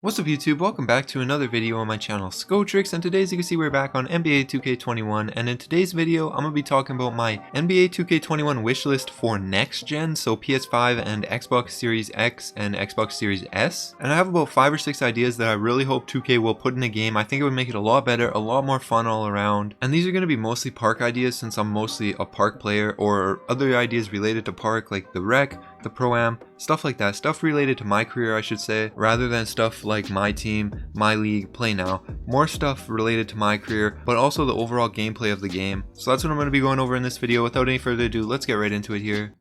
What's up YouTube, welcome back to another video on my channel Skotrix, and today as you can see we're back on NBA 2K21, and in today's video I'm going to be talking about my NBA 2K21 wishlist for next gen, so PS5 and Xbox Series X and Xbox Series S. And I have about 5 or 6 ideas that I really hope 2K will put in a game. I think it would make it a lot better, a lot more fun all around. And these are going to be mostly Park ideas since I'm mostly a Park player, or other ideas related to Park like the Rec, the Pro-Am, stuff like that, stuff related to my career I should say, rather than stuff like my team, my league, play now. More stuff related to my career, but also the overall gameplay of the game. So that's what I'm going to be going over in this video. Without any further ado, let's get right into it here.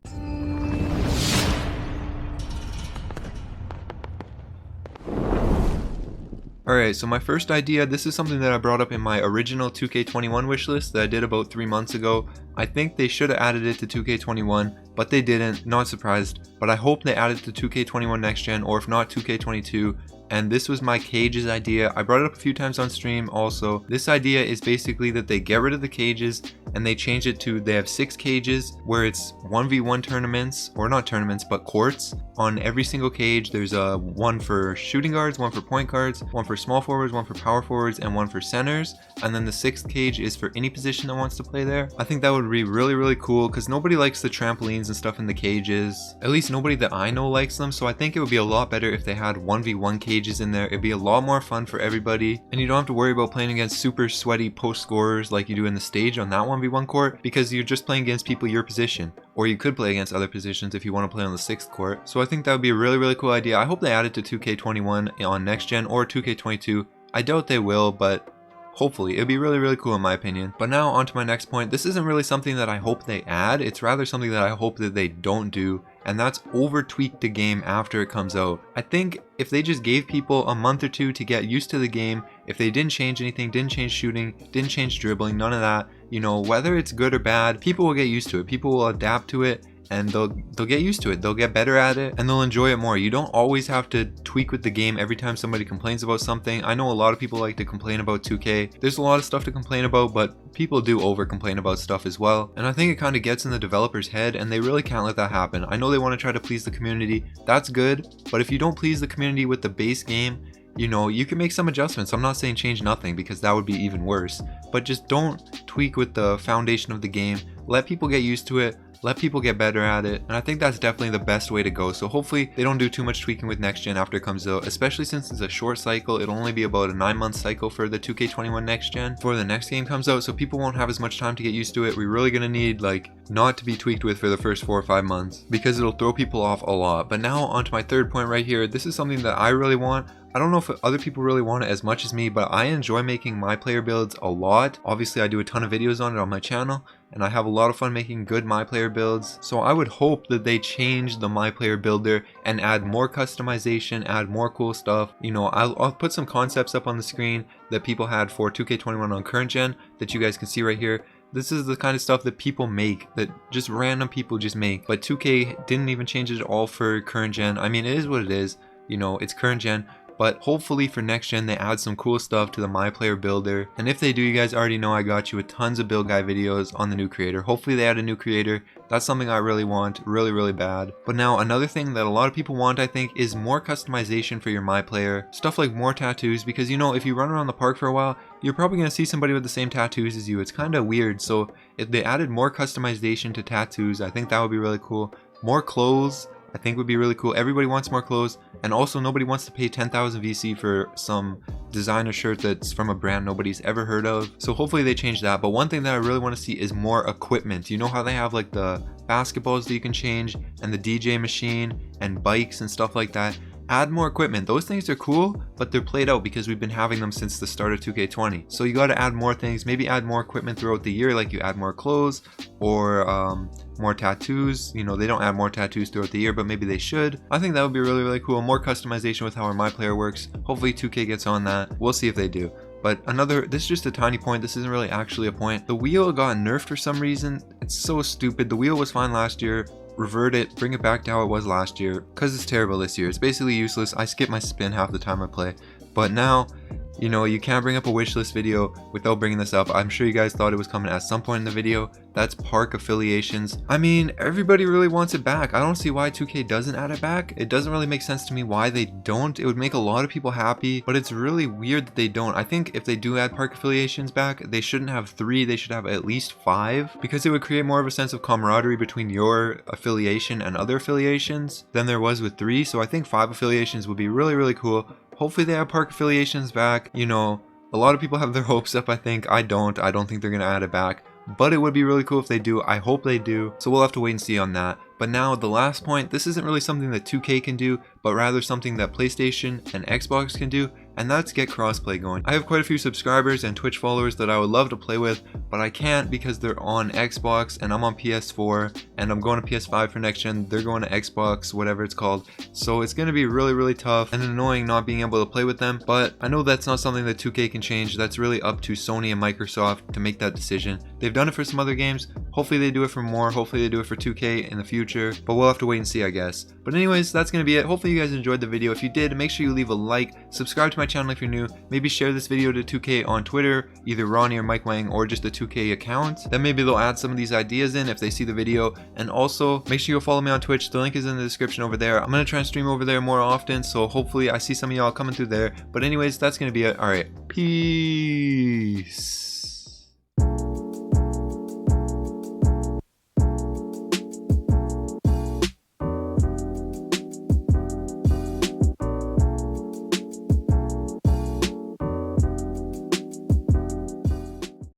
Alright, so my first idea, this is something that I brought up in my original 2K21 wishlist that I did about 3 months ago. I think they should have added it to 2K21, but they didn't, not surprised. But I hope they add it to 2K21 next gen, or if not 2K22. And this was my cages idea. I brought it up a few times on stream also. This idea is basically that they get rid of the cages and they change it to, they have 6 cages where it's 1v1 tournaments, or not tournaments, but courts. On every single cage, there's one for shooting guards, one for point guards, one for small forwards, one for power forwards, and one for centers. And then the 6th cage is for any position that wants to play there. I think that would be really cool because nobody likes the trampolines and stuff in the cages. At least nobody that I know likes them, so I think it would be a lot better if they had 1v1 cages in there. It'd be a lot more fun for everybody, and you don't have to worry about playing against super sweaty post scorers like you do in the stage on that 1v1 court, because you're just playing against people your position, or you could play against other positions if you want to play on the 6th court. So I think that would be a really cool idea. I hope they add it to 2K21 on next gen or 2K22. I doubt they will, but hopefully. It'd be really cool in my opinion. But now on to my next point. This isn't really something that I hope they add. It's rather something that I hope that they don't do. And that's over tweak the game after it comes out. I think if they just gave people a month or two to get used to the game, if they didn't change anything, didn't change shooting, didn't change dribbling, none of that, you know, whether it's good or bad, people will get used to it. People will adapt to it. And they'll get used to it, they'll get better at it, and they'll enjoy it more. You don't always have to tweak with the game every time somebody complains about something. I know a lot of people like to complain about 2K. There's a lot of stuff to complain about, but people do over complain about stuff as well. And I think it kind of gets in the developer's head, and they really can't let that happen. I know they want to try to please the community, that's good, but if you don't please the community with the base game, you know, you can make some adjustments. I'm not saying change nothing because that would be even worse, but just don't tweak with the foundation of the game. Let people get used to it. Let people get better at it, and I think that's definitely the best way to go. So hopefully they don't do too much tweaking with next gen after it comes out, especially since it's a short cycle. It'll only be about a 9-month cycle for the 2K21 next gen before the next game comes out, so people won't have as much time to get used to it. We're really gonna need like not to be tweaked with for the first 4 or 5 months because it'll throw people off a lot. But now onto my third point right here. This is something that I really want. I don't know if other people really want it as much as me, but I enjoy making MyPlayer builds a lot. Obviously I do a ton of videos on it on my channel, and I have a lot of fun making good MyPlayer builds. So I would hope that they change the MyPlayer builder and add more customization, add more cool stuff. You know, I'll put some concepts up on the screen that people had for 2K21 on current gen that you guys can see right here. This is the kind of stuff that people make, that just random people just make. But 2K didn't even change it at all for current gen. I mean, it is what it is. You know, it's current gen. But hopefully for next gen they add some cool stuff to the MyPlayer builder. And if they do, you guys already know I got you with tons of build guide videos on the new creator. Hopefully they add a new creator. That's something I really want, really bad. But now another thing that a lot of people want, I think, is more customization for your MyPlayer. Stuff like more tattoos, because you know, if you run around the park for a while, you're probably going to see somebody with the same tattoos as you. It's kind of weird. So if they added more customization to tattoos, I think that would be really cool. More clothes, I think would be really cool. Everybody wants more clothes, and also nobody wants to pay 10,000 VC for some designer shirt that's from a brand nobody's ever heard of. So hopefully they change that. But one thing that I really want to see is more equipment. You know how they have like the basketballs that you can change and the DJ machine and bikes and stuff like that? Add more equipment. Those things are cool, but they're played out because we've been having them since the start of 2K20. So you got to add more things, maybe add more equipment throughout the year, like you add more clothes or more tattoos. You know, they don't add more tattoos throughout the year, but maybe they should. I think that would be really cool. More customization with how our MyPlayer works. Hopefully 2K gets on that. We'll see if they do. But this is just a tiny point. This isn't really actually a point. The wheel got nerfed for some reason. It's so stupid. The wheel was fine last year. Revert it, bring it back to how it was last year, because it's terrible this year. It's basically useless. I skip my spin half the time I play. But now You know, you can't bring up a wishlist video without bringing this up. I'm sure you guys thought it was coming at some point in the video. That's Park Affiliations. I mean, everybody really wants it back. I don't see why 2K doesn't add it back. It doesn't really make sense to me why they don't. It would make a lot of people happy, but it's really weird that they don't. I think if they do add Park Affiliations back, they shouldn't have 3, they should have at least 5, because it would create more of a sense of camaraderie between your affiliation and other affiliations than there was with 3. So I think 5 affiliations would be really, really cool. Hopefully they have Park Affiliations back. You know, a lot of people have their hopes up, I think. I don't think they're gonna add it back, but it would be really cool if they do. I hope they do, so we'll have to wait and see on that. But now the last point, this isn't really something that 2K can do, but rather something that PlayStation and Xbox can do, and that's get crossplay going. I have quite a few subscribers and Twitch followers that I would love to play with, but I can't because they're on Xbox and I'm on PS4, and I'm going to PS5 for next gen. They're going to Xbox, whatever it's called. So it's going to be really, really tough and annoying not being able to play with them, but I know that's not something that 2K can change. That's really up to Sony and Microsoft to make that decision. They've done it for some other games. Hopefully they do it for more. Hopefully they do it for 2K in the future, but we'll have to wait and see, I guess. But anyways, that's going to be it. Hopefully you guys enjoyed the video. If you did, make sure you leave a like, subscribe to my channel if you're new, maybe share this video to 2K on Twitter, either Ronnie or Mike Wang, or just the 2K account. Then maybe they'll add some of these ideas in if they see the video. And also, make sure you follow me on Twitch. The link is in the description over there. I'm going to try and stream over there more often, so hopefully I see some of y'all coming through there. But anyways, that's going to be it. Alright, peace.